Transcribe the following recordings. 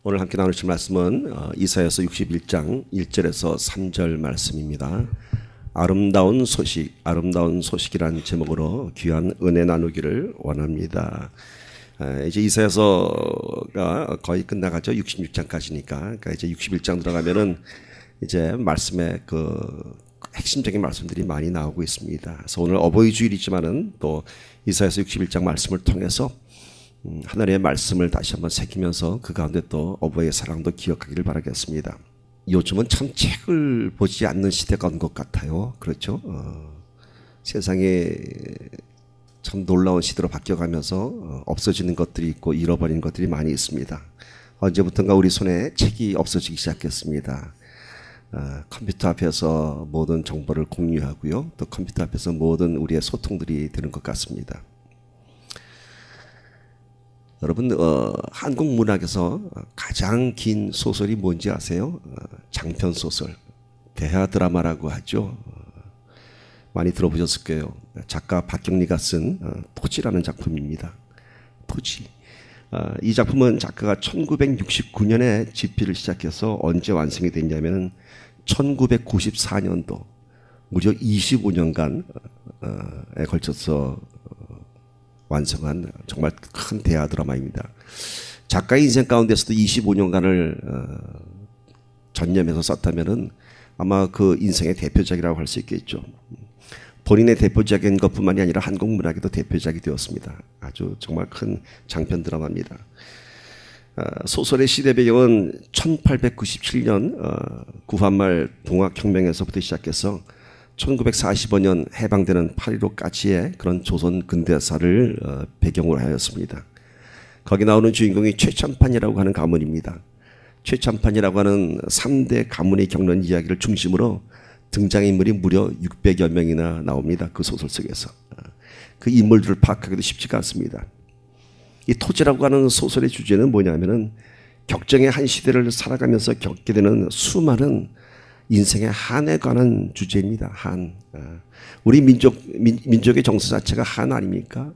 오늘 함께 나누실 말씀은 이사야서 61장 1절에서 3절 말씀입니다. 아름다운 소식이란 제목으로 귀한 은혜 나누기를 원합니다. 이제 이사야서가 거의 끝나가죠. 66장까지니까. 그러니까 이제 61장 들어가면은 이제 말씀의 그 핵심적인 말씀들이 많이 나오고 있습니다. 그래서 오늘 어버이 주일이지만은 또 이사야서 61장 말씀을 통해서 하나님의 말씀을 다시 한번 새기면서 그 가운데 또 어버이의 사랑도 기억하기를 바라겠습니다. 요즘은 참 책을 보지 않는 시대가 온 것 같아요. 그렇죠? 세상에 참 놀라운 시대로 바뀌어가면서 없어지는 것들이 있고 잃어버린 것들이 많이 있습니다. 언제부턴가 우리 손에 책이 없어지기 시작했습니다. 컴퓨터 앞에서 모든 정보를 공유하고요. 또 컴퓨터 앞에서 모든 우리의 소통들이 되는 것 같습니다. 여러분 한국 문학에서 가장 긴 소설이 뭔지 아세요? 장편 소설, 대하 드라마라고 하죠. 많이 들어보셨을 거예요. 작가 박경리가 쓴 토지라는 작품입니다. 토지. 이 작품은 작가가 1969년에 집필을 시작해서 언제 완성이 됐냐면 1994년도 무려 25년간에 걸쳐서 완성한 정말 큰 대하 드라마입니다. 작가의 인생 가운데서도 25년간을 전념해서 썼다면은 아마 그 인생의 대표작이라고 할 수 있겠죠. 본인의 대표작인 것뿐만이 아니라 한국 문학에도 대표작이 되었습니다. 아주 정말 큰 장편 드라마입니다. 소설의 시대 배경은 1897년 구한말 동학혁명에서부터 시작해서 1945년 해방되는 8.15까지의 그런 조선 근대사를 배경으로 하였습니다. 거기 나오는 주인공이 최참판이라고 하는 가문입니다. 최참판이라고 하는 3대 가문이 겪는 이야기를 중심으로 등장인물이 무려 600여 명이나 나옵니다. 그 소설 속에서. 그 인물들을 파악하기도 쉽지가 않습니다. 이 토지라고 하는 소설의 주제는 뭐냐면은 격정의 한 시대를 살아가면서 겪게 되는 수많은 인생의 한에 관한 주제입니다. 한. 우리 민족의 정서 자체가 한 아닙니까?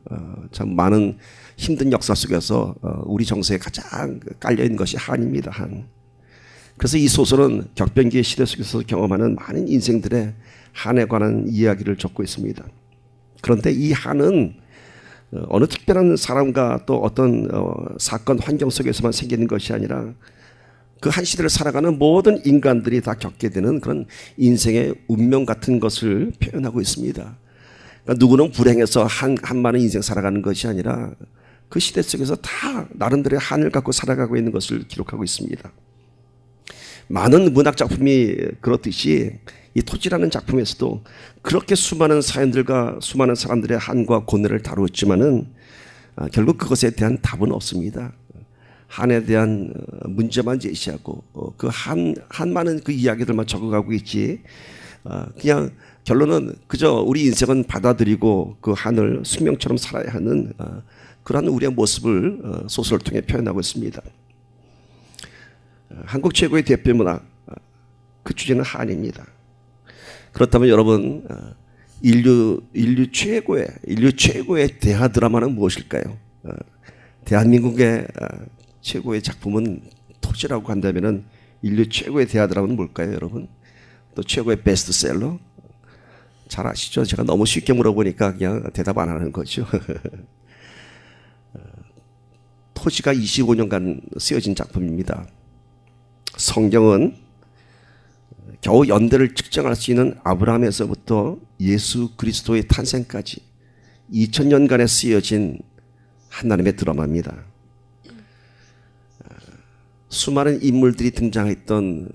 참 많은 힘든 역사 속에서 우리 정서에 가장 깔려있는 것이 한입니다. 한. 그래서 이 소설은 격변기의 시대 속에서 경험하는 많은 인생들의 한에 관한 이야기를 적고 있습니다. 그런데 이 한은 어느 특별한 사람과 또 어떤 사건 환경 속에서만 생기는 것이 아니라 그 한 시대를 살아가는 모든 인간들이 다 겪게 되는 그런 인생의 운명 같은 것을 표현하고 있습니다. 그러니까 누구는 불행해서 한많은 인생 살아가는 것이 아니라 그 시대 속에서 다 나름대로의 한을 갖고 살아가고 있는 것을 기록하고 있습니다. 많은 문학 작품이 그렇듯이 이 토지라는 작품에서도 그렇게 수많은 사연들과 수많은 사람들의 한과 고뇌를 다루었지만은 결국 그것에 대한 답은 없습니다. 한에 대한 문제만 제시하고 그 한많은 그 이야기들만 적어가고 있지. 그냥 결론은 그저 우리 인생은 받아들이고 그 한을 숙명처럼 살아야 하는 그러한 우리의 모습을 소설을 통해 표현하고 있습니다. 한국 최고의 대표 문학 그 주제는 한입니다. 그렇다면 여러분 인류 최고의 대하 드라마는 무엇일까요? 대한민국의 최고의 작품은 토지라고 한다면은 인류 최고의 대하 드라마는 뭘까요, 여러분? 또 최고의 베스트셀러? 잘 아시죠? 제가 너무 쉽게 물어보니까 그냥 대답 안 하는 거죠. 토지가 25년간 쓰여진 작품입니다. 성경은 겨우 연대를 측정할 수 있는 아브라함에서부터 예수 그리스도의 탄생까지 2000년간에 쓰여진 하나님의 드라마입니다. 수많은 인물들이 등장했던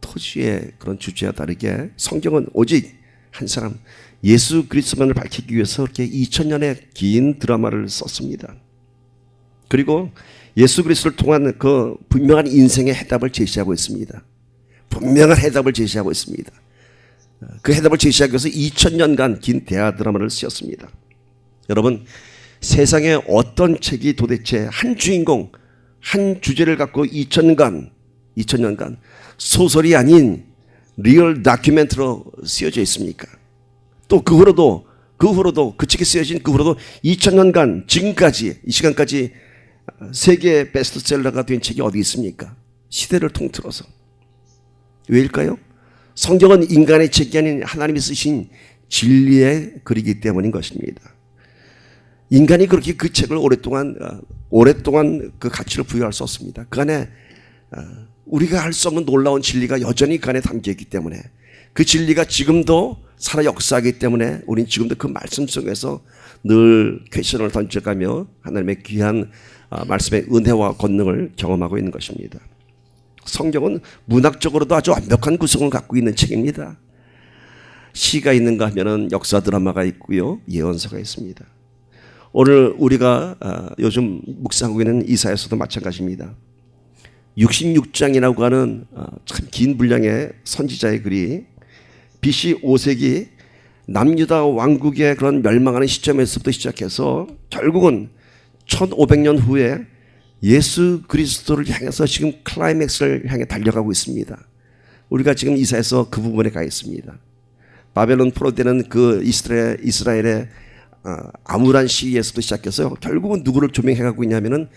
토지의 그런 주제와 다르게 성경은 오직 한 사람 예수 그리스도만을 밝히기 위해서 그렇게 2000년의 긴 드라마를 썼습니다. 그리고 예수 그리스도를 통한 그 분명한 인생의 해답을 제시하고 있습니다. 분명한 해답을 제시하고 있습니다. 그 해답을 제시하기 위해서 2000년간 긴 대하 드라마를 쓰였습니다. 여러분, 세상에 어떤 책이 도대체 한 주인공, 한 주제를 갖고 2000년간 소설이 아닌 리얼 다큐멘터리로 쓰여져 있습니까? 또 그 후로도 그 책이 쓰여진 그 후로도 2000년간 지금까지 이 시간까지 세계 베스트셀러가 된 책이 어디 있습니까? 시대를 통틀어서. 왜일까요? 성경은 인간의 책이 아닌 하나님이 쓰신 진리의 글이기 때문인 것입니다. 인간이 그렇게 그 책을 오랫동안 그 가치를 부여할 수 없습니다. 그 안에 우리가 할 수 없는 놀라운 진리가 여전히 그 안에 담겨있기 때문에, 그 진리가 지금도 살아 역사하기 때문에 우린 지금도 그 말씀 속에서 늘 퀘션을 던져가며 하나님의 귀한 말씀의 은혜와 권능을 경험하고 있는 것입니다. 성경은 문학적으로도 아주 완벽한 구성을 갖고 있는 책입니다. 시가 있는가 하면은 역사 드라마가 있고요, 예언서가 있습니다. 오늘 우리가 요즘 묵상하고 있는 이사야서도 마찬가지입니다. 66장이라고 하는 참 긴 분량의 선지자의 글이 BC 5세기 남유다 왕국의 그런 멸망하는 시점에서부터 시작해서 결국은 1500년 후에 예수 그리스도를 향해서 지금 클라이맥스를 향해 달려가고 있습니다. 우리가 지금 이사야서 그 부분에 가 있습니다. 바벨론 포로되는 그 이스라엘의 암울한 시기에서도 시작해서 결국은 누구를 조명해가고 있냐면은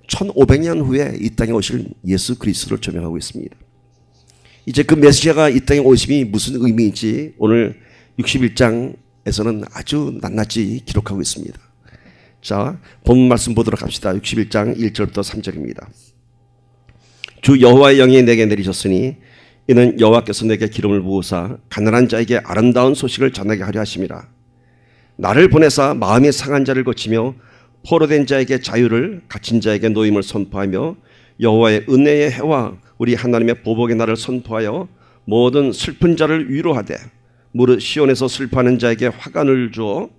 1500년 후에 이 땅에 오실 예수 그리스도를 조명하고 있습니다. 이제 그 메시아가 이 땅에 오심이 무슨 의미인지 오늘 61장에서는 아주 낱낱이 기록하고 있습니다. 자, 본문 말씀 보도록 합시다. 61장 1절부터 3절입니다. 주 여호와의 영이 내게 내리셨으니 이는 여호와께서 내게 기름을 부으사 가난한 자에게 아름다운 소식을 전하게 하려 하심이라. 나를 보내사 마음이 상한 자를 고치며 포로된 자에게 자유를, 갇힌 자에게 노임을 선포하며 여호와의 은혜의 해와 우리 하나님의 보복의 날을 선포하여 모든 슬픈 자를 위로하되 무릇 시온에서 슬퍼하는 자에게 화관을 주어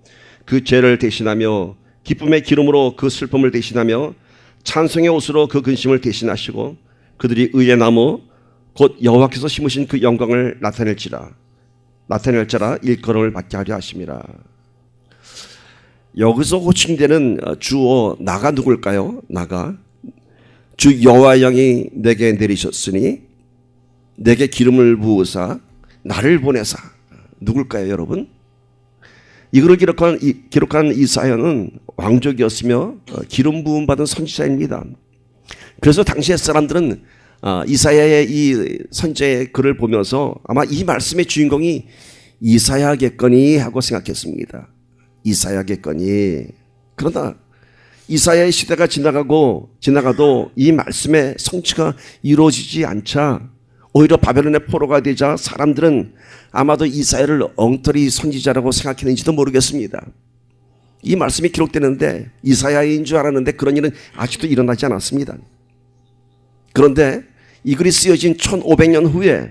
그 죄를 대신하며 기쁨의 기름으로 그 슬픔을 대신하며 찬송의 옷으로 그 근심을 대신하시고 그들이 의의 나무 곧 여호와께서 심으신 그 영광을 나타낼 자라 일컬음을 받게 하려 하심이라. 여기서 호칭되는 주어 나가 누굴까요? 나가 주 여호와의 영이 내게 내리셨으니 내게 기름을 부으사 나를 보내사. 누굴까요, 여러분? 이거를 기록한 이사야는 왕족이었으며 기름 부음 받은 선지자입니다. 그래서 당시의 사람들은 이사야의 이 선지자의 글을 보면서 아마 이 말씀의 주인공이 이사야겠거니 하고 생각했습니다. 이사야겠거니. 그러나 이사야의 시대가 지나가도 이 말씀의 성취가 이루어지지 않자 오히려 바벨론의 포로가 되자 사람들은 아마도 이사야를 엉터리 선지자라고 생각했는지도 모르겠습니다. 이 말씀이 기록되는데 이사야인 줄 알았는데 그런 일은 아직도 일어나지 않았습니다. 그런데 이 글이 쓰여진 1500년 후에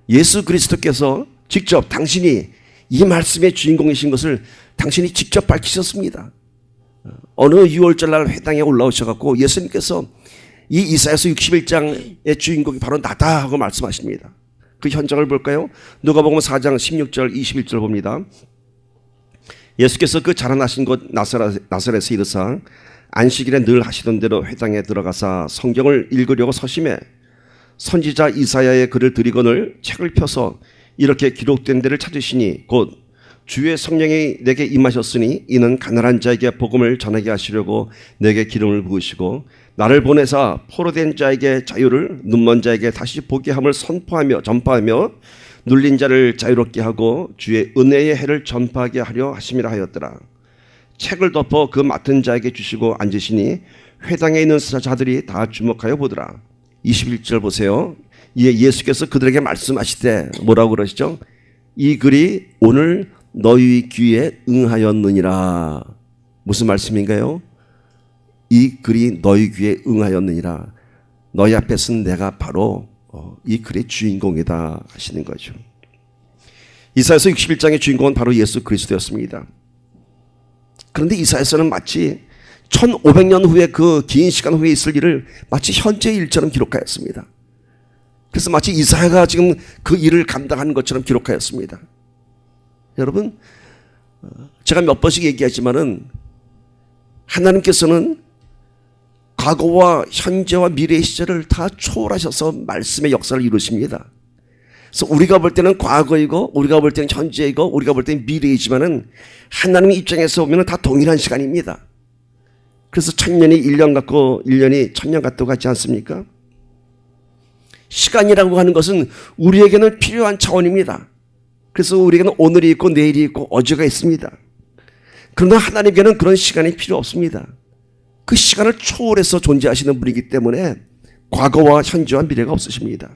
예수 그리스도께서 직접 당신이 이 말씀의 주인공이신 것을 당신이 직접 밝히셨습니다. 어느 6월절 날 회당에 올라오셔갖고 예수님께서 이 이사야서 61장의 주인공이 바로 나다 하고 말씀하십니다. 그 현장을 볼까요? 누가복음 4장 16절 21절 봅니다. 예수께서 그 자라나신 곳 나사렛에 이르사 안식일에 늘 하시던 대로 회당에 들어가사 성경을 읽으려고 서심해 선지자 이사야의 글을 들이거늘 책을 펴서 이렇게 기록된 데를 찾으시니 곧 주의 성령이 내게 임하셨으니 이는 가난한 자에게 복음을 전하게 하시려고 내게 기름을 부으시고 나를 보내사 포로된 자에게 자유를, 눈먼 자에게 다시 보게 함을 전파하며 눌린 자를 자유롭게 하고 주의 은혜의 해를 전파하게 하려 하심이라 하였더라. 책을 덮어 그 맡은 자에게 주시고 앉으시니 회당에 있는 자들이 다 주목하여 보더라. 21절 보세요. 이에 예수께서 그들에게 말씀하시되 뭐라고 그러시죠? 이 글이 오늘 너희 귀에 응하였느니라. 무슨 말씀인가요? 이 글이 너희 귀에 응하였느니라. 너희 앞에 쓴 내가 바로 이 글의 주인공이다 하시는 거죠. 이사야서 61장의 주인공은 바로 예수 그리스도였습니다. 그런데 이사야서는 마치 1500년 후에 그 긴 시간 후에 있을 일을 마치 현재의 일처럼 기록하였습니다. 그래서 마치 이사야가 지금 그 일을 감당하는 것처럼 기록하였습니다. 여러분, 제가 몇 번씩 얘기하지만은 하나님께서는 과거와 현재와 미래의 시절을 다 초월하셔서 말씀의 역사를 이루십니다. 그래서 우리가 볼 때는 과거이고 우리가 볼 때는 현재이고 우리가 볼 때는 미래이지만은 하나님의 입장에서 보면 다 동일한 시간입니다. 그래서 1000년이 1년 같고 1년이 1000년 같다고 같지 않습니까? 시간이라고 하는 것은 우리에게는 필요한 차원입니다. 그래서 우리에게는 오늘이 있고 내일이 있고 어제가 있습니다. 그러나 하나님께는 그런 시간이 필요 없습니다. 그 시간을 초월해서 존재하시는 분이기 때문에 과거와 현재와 미래가 없으십니다.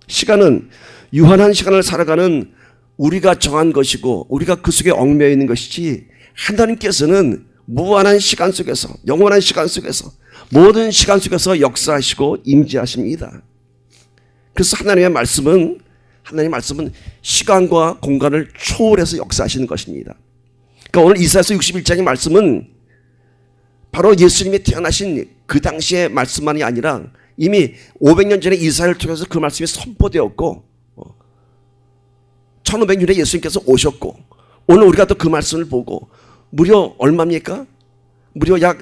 시간은 유한한 시간을 살아가는 우리가 정한 것이고 우리가 그 속에 얽매여 있는 것이지, 하나님께서는 무한한 시간 속에서, 영원한 시간 속에서, 모든 시간 속에서 역사하시고 임재하십니다. 그래서 하나님의 말씀은 시간과 공간을 초월해서 역사하시는 것입니다. 그러니까 오늘 이사야서 61장의 말씀은 바로 예수님이 태어나신 그 당시의 말씀만이 아니라 이미 500년 전에 이사야를 통해서 그 말씀이 선포되었고 1500년에 예수님께서 오셨고 오늘 우리가 또 그 말씀을 보고 무려 얼마입니까? 무려 약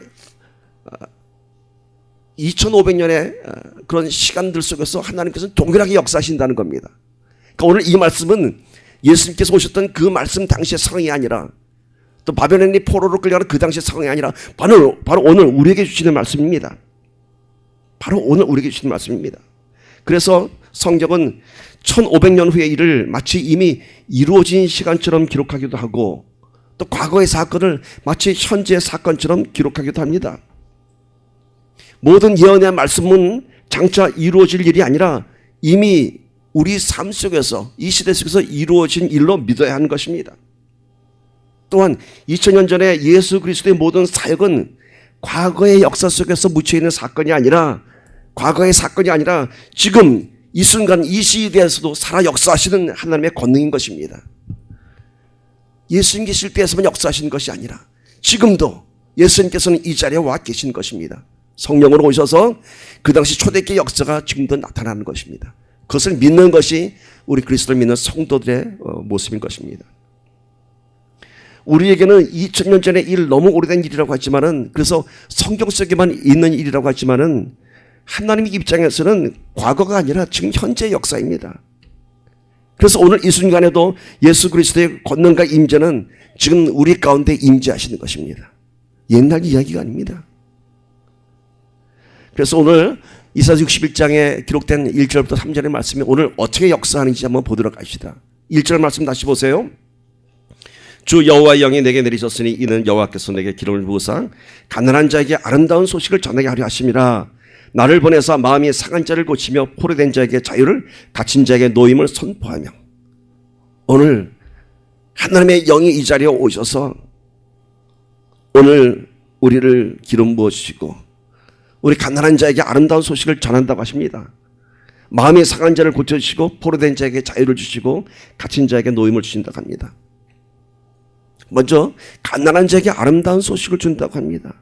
2500년의 그런 시간들 속에서 하나님께서는 동일하게 역사하신다는 겁니다. 그러니까 오늘 이 말씀은 예수님께서 오셨던 그 말씀 당시의 상황이 아니라 또 바벨론이 포로로 끌려가는 그 당시의 상황이 아니라 바로 오늘 우리에게 주시는 말씀입니다. 바로 오늘 우리에게 주시는 말씀입니다. 그래서 성경은 1500년 후의 일을 마치 이미 이루어진 시간처럼 기록하기도 하고 또 과거의 사건을 마치 현재의 사건처럼 기록하기도 합니다. 모든 예언의 말씀은 장차 이루어질 일이 아니라 이미 우리 삶 속에서 이 시대 속에서 이루어진 일로 믿어야 하는 것입니다. 또한 2000년 전에 예수 그리스도의 모든 사역은 과거의 역사 속에서 묻혀있는 사건이 아니라 과거의 사건이 아니라 지금 이 순간 이 시대에서도 살아 역사하시는 하나님의 권능인 것입니다. 예수님 계실 때에서만 역사하시는 것이 아니라 지금도 예수님께서는 이 자리에 와 계신 것입니다. 성령으로 오셔서 그 당시 초대교회 역사가 지금도 나타나는 것입니다. 그것을 믿는 것이 우리 그리스도를 믿는 성도들의 모습인 것입니다. 우리에게는 2000년 전의 일, 너무 오래된 일이라고 하지만은, 그래서 성경 속에만 있는 일이라고 하지만은 하나님 입장에서는 과거가 아니라 지금 현재의 역사입니다. 그래서 오늘 이 순간에도 예수 그리스도의 권능과 임재는 지금 우리 가운데 임재하시는 것입니다. 옛날 이야기가 아닙니다. 그래서 오늘 이사야 61장에 기록된 1절부터 3절의 말씀이 오늘 어떻게 역사하는지 한번 보도록 합시다. 1절 말씀 다시 보세요. 주 여호와의 영이 내게 내리셨으니 이는 여호와께서 내게 기름을 부으사 가난한 자에게 아름다운 소식을 전하게 하려 하심이라. 나를 보내사 마음이 상한 자를 고치며 포로된 자에게 자유를, 갇힌 자에게 노임을 선포하며. 오늘 하나님의 영이 이 자리에 오셔서 오늘 우리를 기름 부어주시고 우리 가난한 자에게 아름다운 소식을 전한다고 하십니다. 마음이 상한 자를 고쳐주시고 포로된 자에게 자유를 주시고 갇힌 자에게 노임을 주신다고 합니다. 먼저 가난한 자에게 아름다운 소식을 준다고 합니다.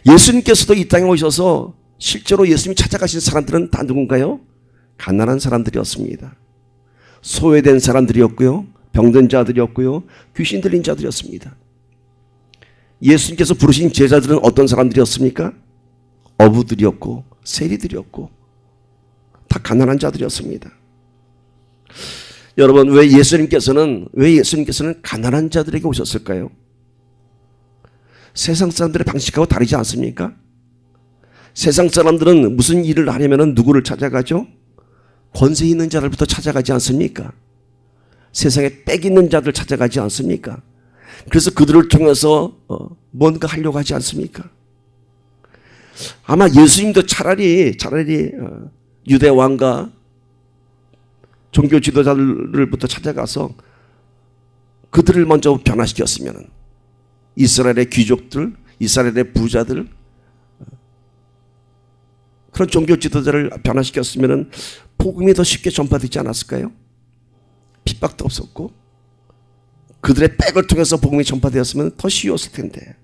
예수님께서도 이 땅에 오셔서 실제로 예수님이 찾아가신 사람들은 다 누군가요? 가난한 사람들이었습니다. 소외된 사람들이었고요, 병든 자들이었고요, 귀신 들린 자들이었습니다. 예수님께서 부르신 제자들은 어떤 사람들이었습니까? 어부들이었고 세리들이었고 다 가난한 자들이었습니다. 여러분, 왜 예수님께서는 가난한 자들에게 오셨을까요? 세상 사람들의 방식하고 다르지 않습니까? 세상 사람들은 무슨 일을 하려면 누구를 찾아가죠? 권세 있는 자들부터 찾아가지 않습니까? 세상에 빽 있는 자들 찾아가지 않습니까? 그래서 그들을 통해서 뭔가 하려고 하지 않습니까? 아마 예수님도 차라리 유대 왕과 종교 지도자들부터 찾아가서 그들을 먼저 변화시켰으면 이스라엘의 귀족들, 이스라엘의 부자들, 그런 종교 지도자를 변화시켰으면 복음이 더 쉽게 전파되지 않았을까요? 핍박도 없었고 그들의 백을 통해서 복음이 전파되었으면 더 쉬웠을 텐데.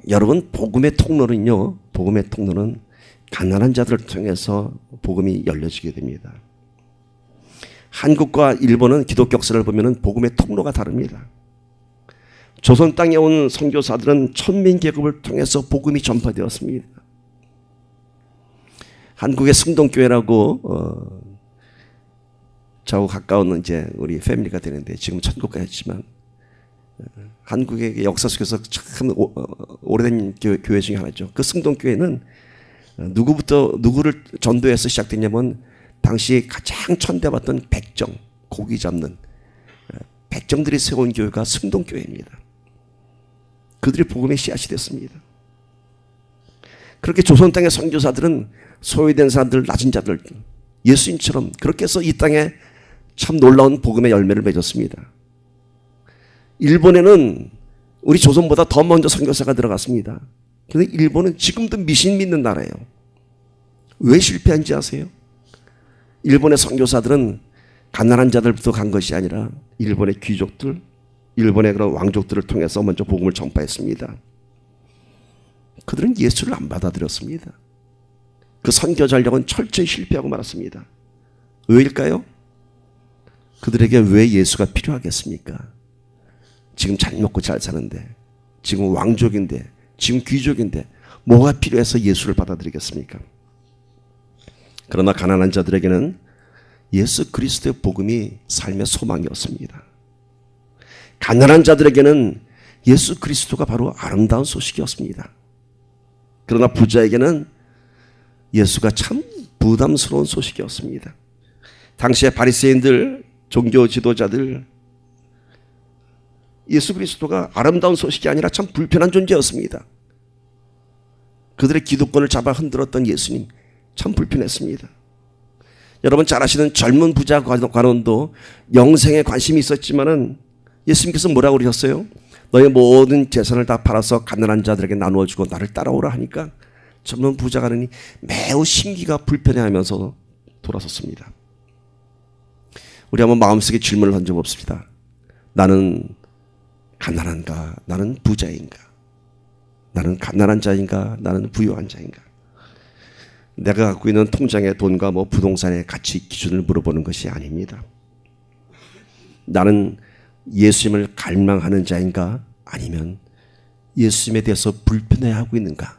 여러분, 복음의 통로는 가난한 자들을 통해서 복음이 열려지게 됩니다. 한국과 일본은 기독교 역사를 보면 복음의 통로가 다릅니다. 조선 땅에 온 선교사들은 천민계급을 통해서 복음이 전파되었습니다. 한국의 승동교회라고 저하고 가까운 이제 우리 패밀리가 되는데 지금 천국가 했지만 한국의 역사 속에서 참 오래된 교회 중에 하나죠. 그 승동교회는 누구를 전도해서 시작됐냐면 당시 가장 천대받던 백정, 고기 잡는 백정들이 세운 교회가 승동교회입니다. 그들이 복음의 씨앗이 됐습니다. 그렇게 조선 땅의 선교사들은 소외된 사람들, 낮은 자들, 예수님처럼 그렇게 해서 이 땅에 참 놀라운 복음의 열매를 맺었습니다. 일본에는 우리 조선보다 더 먼저 선교사가 들어갔습니다. 그런데 일본은 지금도 미신 믿는 나라예요. 왜 실패한지 아세요? 일본의 선교사들은 가난한 자들부터 간 것이 아니라 일본의 귀족들, 일본의 그런 왕족들을 통해서 먼저 복음을 전파했습니다. 그들은 예수를 안 받아들였습니다. 그 선교 전략은 철저히 실패하고 말았습니다. 왜일까요? 그들에게 왜 예수가 필요하겠습니까? 지금 잘 먹고 잘 사는데, 지금 왕족인데, 지금 귀족인데 뭐가 필요해서 예수를 받아들이겠습니까? 그러나 가난한 자들에게는 예수 그리스도의 복음이 삶의 소망이었습니다. 가난한 자들에게는 예수 그리스도가 바로 아름다운 소식이었습니다. 그러나 부자에게는 예수가 참 부담스러운 소식이었습니다. 당시의 바리새인들, 종교 지도자들, 예수 그리스도가 아름다운 소식이 아니라 참 불편한 존재였습니다. 그들의 기득권을 잡아 흔들었던 예수님 참 불편했습니다. 여러분 잘 아시는 젊은 부자 관원도 영생에 관심이 있었지만은 예수님께서 뭐라고 그러셨어요? 너의 모든 재산을 다 팔아서 가난한 자들에게 나누어 주고 나를 따라오라 하니까 젊은 부자 관원이 매우 심기가 불편해하면서 돌아섰습니다. 우리 한번 마음속에 질문을 던져봅시다. 나는 가난한가? 나는 부자인가? 나는 가난한 자인가? 나는 부유한 자인가? 내가 갖고 있는 통장의 돈과 부동산의 가치 기준을 물어보는 것이 아닙니다. 나는 예수님을 갈망하는 자인가? 아니면 예수님에 대해서 불편해하고 있는가?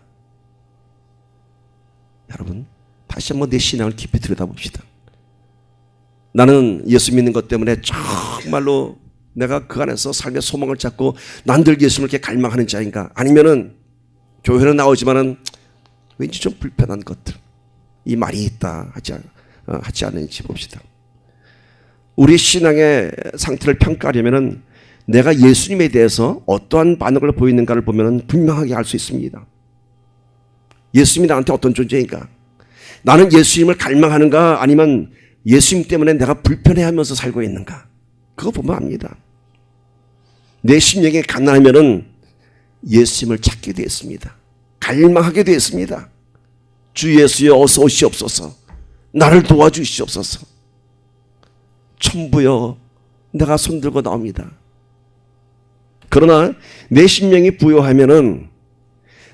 여러분 다시 한번 내 신앙을 깊이 들여다봅시다. 나는 예수 믿는 것 때문에 정말로 내가 그 안에서 삶의 소망을 찾고 난들 예수님을 이렇게 갈망하는 자인가? 아니면은 교회는 나오지만은 왠지 좀 불편한 것들, 이 말이 있다 하지 않는지 봅시다. 우리 신앙의 상태를 평가하려면은 내가 예수님에 대해서 어떠한 반응을 보이는가를 보면은 분명하게 알 수 있습니다. 예수님이 나한테 어떤 존재인가? 나는 예수님을 갈망하는가? 아니면 예수님 때문에 내가 불편해하면서 살고 있는가? 그거 보면 압니다. 내 심령이 가난하면은 예수님을 찾게 되었습니다. 갈망하게 되었습니다. 주 예수여 어서 오시옵소서. 나를 도와주시옵소서. 천부여 내가 손들고 나옵니다. 그러나 내 심령이 부요하면은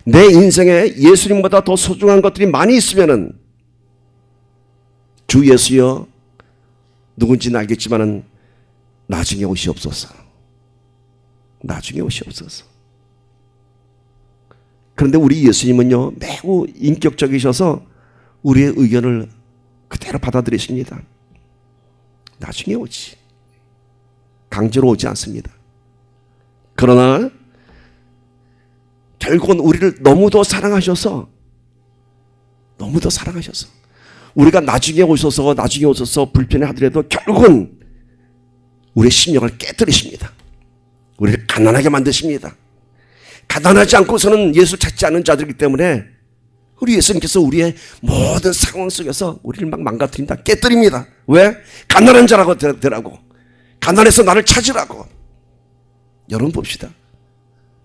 내 인생에 예수님보다 더 소중한 것들이 많이 있으면은 주 예수여 누군지는 알겠지만은 나중에 오시옵소서. 나중에 오시옵소서. 그런데 우리 예수님은요 매우 인격적이셔서 우리의 의견을 그대로 받아들이십니다. 나중에 오지. 강제로 오지 않습니다. 그러나 결국은 우리를 너무도 사랑하셔서 우리가 나중에 오셔서 불편해 하더라도 결국은 우리의 심령을 깨뜨리십니다. 우리를 가난하게 만드십니다. 가난하지 않고서는 예수 찾지 않는 자들이기 때문에 우리 예수님께서 우리의 모든 상황 속에서 우리를 막 망가뜨린다, 깨뜨립니다. 왜? 가난한 자라고 되라고, 가난해서 나를 찾으라고. 여러분 봅시다.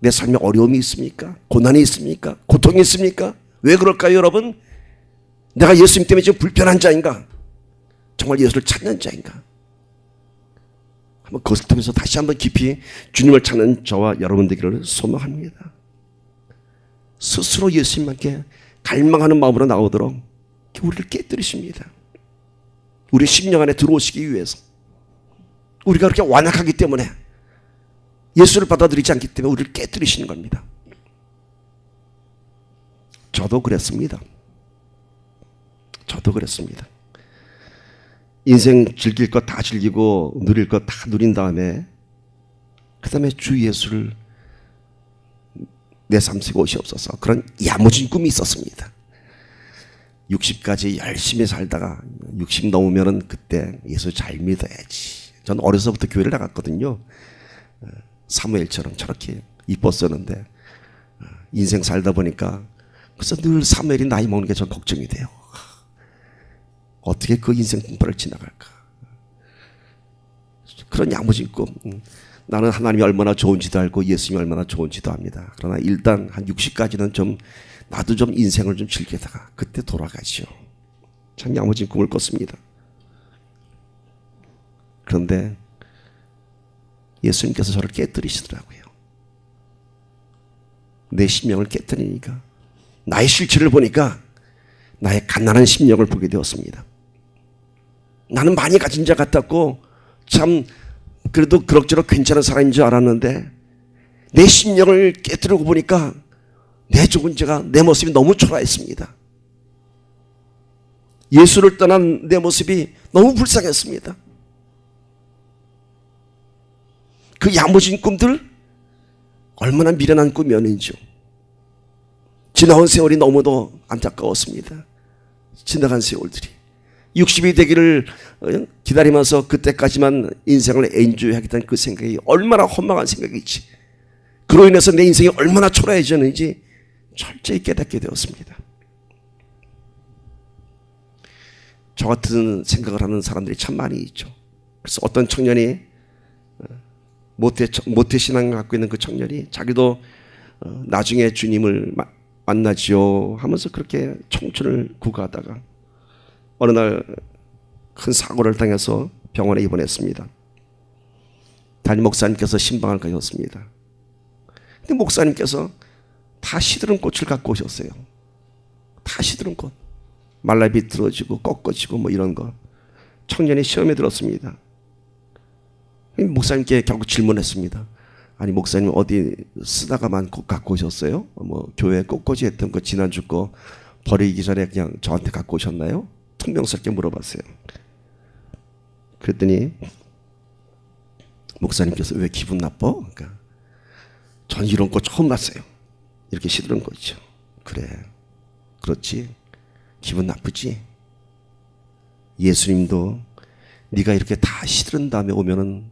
내 삶에 어려움이 있습니까? 고난이 있습니까? 고통이 있습니까? 왜 그럴까요, 여러분? 내가 예수님 때문에 지금 불편한 자인가? 정말 예수를 찾는 자인가? 한번 그것을 통해서 다시 한번 깊이 주님을 찾는 저와 여러분 되기를 소망합니다. 스스로 예수님께 갈망하는 마음으로 나오도록 우리를 깨뜨리십니다. 우리 심령 안에 들어오시기 위해서. 우리가 그렇게 완악하기 때문에, 예수를 받아들이지 않기 때문에 우리를 깨뜨리시는 겁니다. 저도 그랬습니다. 인생 즐길 것 다 즐기고 누릴 것 다 누린 다음에 그 다음에 주 예수를 내 삶 속에 오시옵소서. 그런 야무진 꿈이 있었습니다. 60까지 열심히 살다가 60 넘으면은 그때 예수 잘 믿어야지. 전 어려서부터 교회를 나갔거든요. 사무엘처럼 저렇게 이뻤었는데 인생 살다 보니까 그래서 늘 사무엘이 나이 먹는 게 전 걱정이 돼요. 어떻게 그 인생 공부를 지나갈까. 그런 야무진 꿈. 나는 하나님이 얼마나 좋은지도 알고 예수님이 얼마나 좋은지도 압니다. 그러나 일단 한 60까지는 좀 나도 좀 인생을 좀 즐기다가 그때 돌아가죠. 참 야무진 꿈을 꿨습니다. 그런데 예수님께서 저를 깨뜨리시더라고요. 내 심령을 깨뜨리니까 나의 실체를 보니까 나의 가난한 심령을 보게 되었습니다. 나는 많이 가진 자 같았고 참 그래도 그럭저럭 괜찮은 사람인 줄 알았는데 내 심령을 깨뜨리고 보니까 내 죽은 죄가 내 모습이 너무 초라했습니다. 예수를 떠난 내 모습이 너무 불쌍했습니다. 그 야무진 꿈들 얼마나 미련한 꿈이었는지요. 지나온 세월이 너무도 안타까웠습니다. 지나간 세월들이 60이 되기를 기다리면서 그때까지만 인생을 엔조이하겠다는 그 생각이 얼마나 헛막한 생각이지. 그로 인해서 내 인생이 얼마나 초라해졌는지 철저히 깨닫게 되었습니다. 저 같은 생각을 하는 사람들이 참 많이 있죠. 그래서 어떤 청년이 모태신앙을 갖고 있는 그 청년이 자기도 나중에 주님을 만나지요 하면서 그렇게 청춘을 구가하다가 어느 날 큰 사고를 당해서 병원에 입원했습니다. 담임 목사님께서 신방을 가셨습니다. 근데 목사님께서 다 시드른 꽃을 갖고 오셨어요. 다 시드른 꽃. 말라 비틀어지고 꺾어지고 뭐 이런 거. 청년이 시험에 들었습니다. 목사님께 결국 질문했습니다. 아니 목사님 어디 쓰다가만 꽃 갖고 오셨어요? 뭐 교회 꽃꽂이 했던 거 지난주 거 버리기 전에 그냥 저한테 갖고 오셨나요? 퉁명스럽게 물어봤어요. 그랬더니 목사님께서 왜 기분 나빠? 그러니까 전 이런 거 처음 봤어요. 이렇게 시드는 거 있죠. 그래, 그렇지. 기분 나쁘지. 예수님도 네가 이렇게 다 시드른 다음에 오면은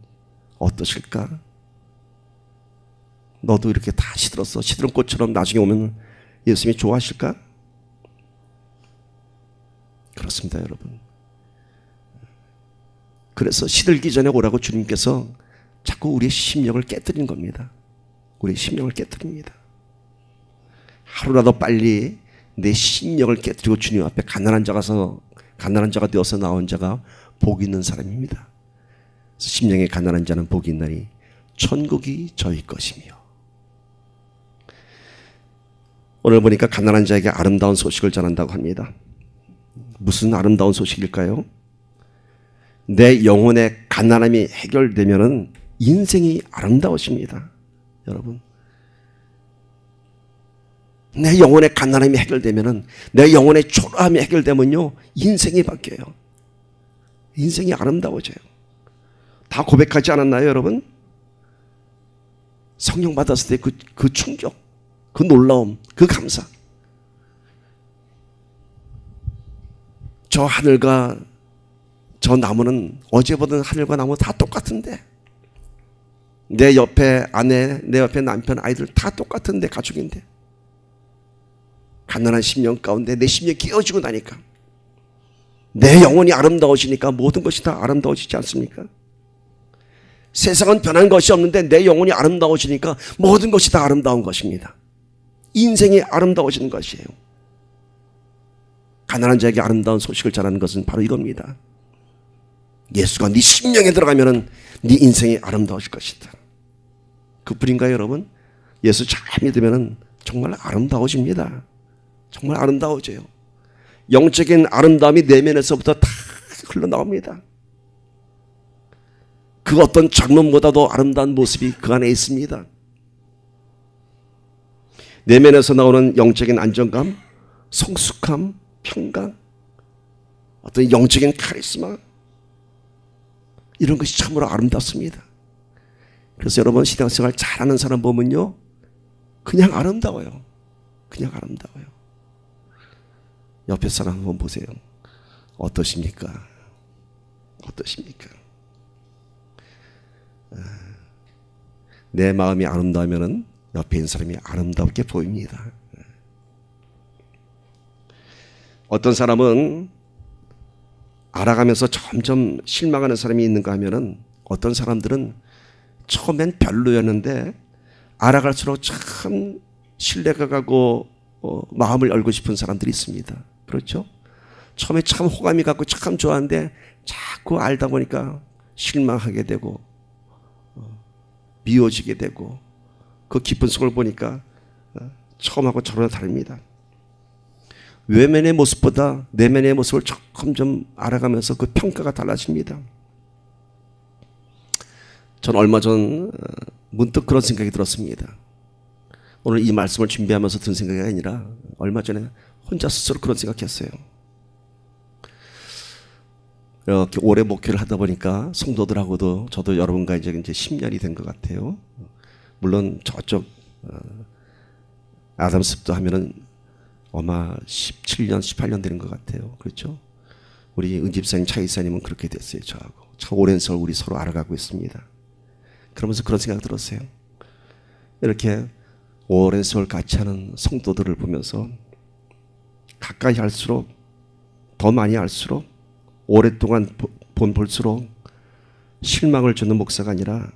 어떠실까? 너도 이렇게 다 시들었어. 시드른 꽃처럼 나중에 오면 예수님이 좋아하실까? 그렇습니다, 여러분. 그래서 시들기 전에 오라고 주님께서 자꾸 우리의 심령을 깨뜨리는 겁니다. 우리의 심령을 깨뜨립니다. 하루라도 빨리 내 심령을 깨뜨리고 주님 앞에 가난한 자가 되어서 나온 자가 복이 있는 사람입니다. 심령에 가난한 자는 복이 있나니 천국이 저희 것이며. 오늘 보니까 가난한 자에게 아름다운 소식을 전한다고 합니다. 무슨 아름다운 소식일까요? 내 영혼의 가난함이 해결되면은 인생이 아름다워집니다. 여러분, 내 영혼의 가난함이 해결되면은, 내 영혼의 초라함이 해결되면요 인생이 바뀌어요. 인생이 아름다워져요. 다 고백하지 않았나요, 여러분? 성령 받았을 때 그 충격, 그 놀라움, 그 감사. 저 하늘과 저 나무는 어제 보던 하늘과 나무 다 똑같은데, 내 옆에 아내, 내 옆에 남편, 아이들 다 똑같은데, 가족인데, 가난한 심령 가운데 내 심령이 깨어지고 나니까 내 영혼이 아름다워지니까 모든 것이 다 아름다워지지 않습니까? 세상은 변한 것이 없는데 내 영혼이 아름다워지니까 모든 것이 다 아름다운 것입니다. 인생이 아름다워지는 것이에요. 가난한 자에게 아름다운 소식을 전하는 것은 바로 이겁니다. 예수가 네 심령에 들어가면 네 인생이 아름다워질 것이다. 그뿐인가요, 여러분? 예수 잘 믿으면 정말 아름다워집니다. 정말 아름다워져요. 영적인 아름다움이 내면에서부터 다 흘러나옵니다. 그 어떤 젊음보다도 아름다운 모습이 그 안에 있습니다. 내면에서 나오는 영적인 안정감, 성숙함, 평강, 어떤 영적인 카리스마, 이런 것이 참으로 아름답습니다. 그래서 여러분 신앙생활 잘하는 사람 보면요, 그냥 아름다워요. 그냥 아름다워요. 옆에 사람 한번 보세요. 어떠십니까? 어떠십니까? 내 마음이 아름다우면 옆에 있는 사람이 아름답게 보입니다. 어떤 사람은 알아가면서 점점 실망하는 사람이 있는가 하면은, 어떤 사람들은 처음엔 별로였는데 알아갈수록 참 신뢰가 가고 마음을 열고 싶은 사람들이 있습니다. 그렇죠? 처음에 참 호감이 갖고 참 좋아하는데 자꾸 알다 보니까 실망하게 되고 미워지게 되고, 그 깊은 속을 보니까 처음하고 전혀 다릅니다. 외면의 모습보다 내면의 모습을 점점 알아가면서 그 평가가 달라집니다. 전 얼마 전 문득 그런 생각이 들었습니다. 오늘 이 말씀을 준비하면서 든 생각이 아니라 얼마 전에 혼자 스스로 그런 생각했어요. 이렇게 오래 목회를 하다 보니까 성도들하고도 저도 여러분과 이제 10년이 된 것 같아요. 물론 저쪽 아담습도 하면은 아마 17년, 18년 되는 것 같아요. 그렇죠? 우리 은집사님, 차이사님은 그렇게 됐어요. 저하고 참 오랜 세월 우리 서로 알아가고 있습니다. 그러면서 그런 생각 들었어요. 이렇게 오랜 세월 같이 하는 성도들을 보면서 가까이 할수록, 더 많이 알수록, 오랫동안 볼수록 실망을 주는 목사가 아니라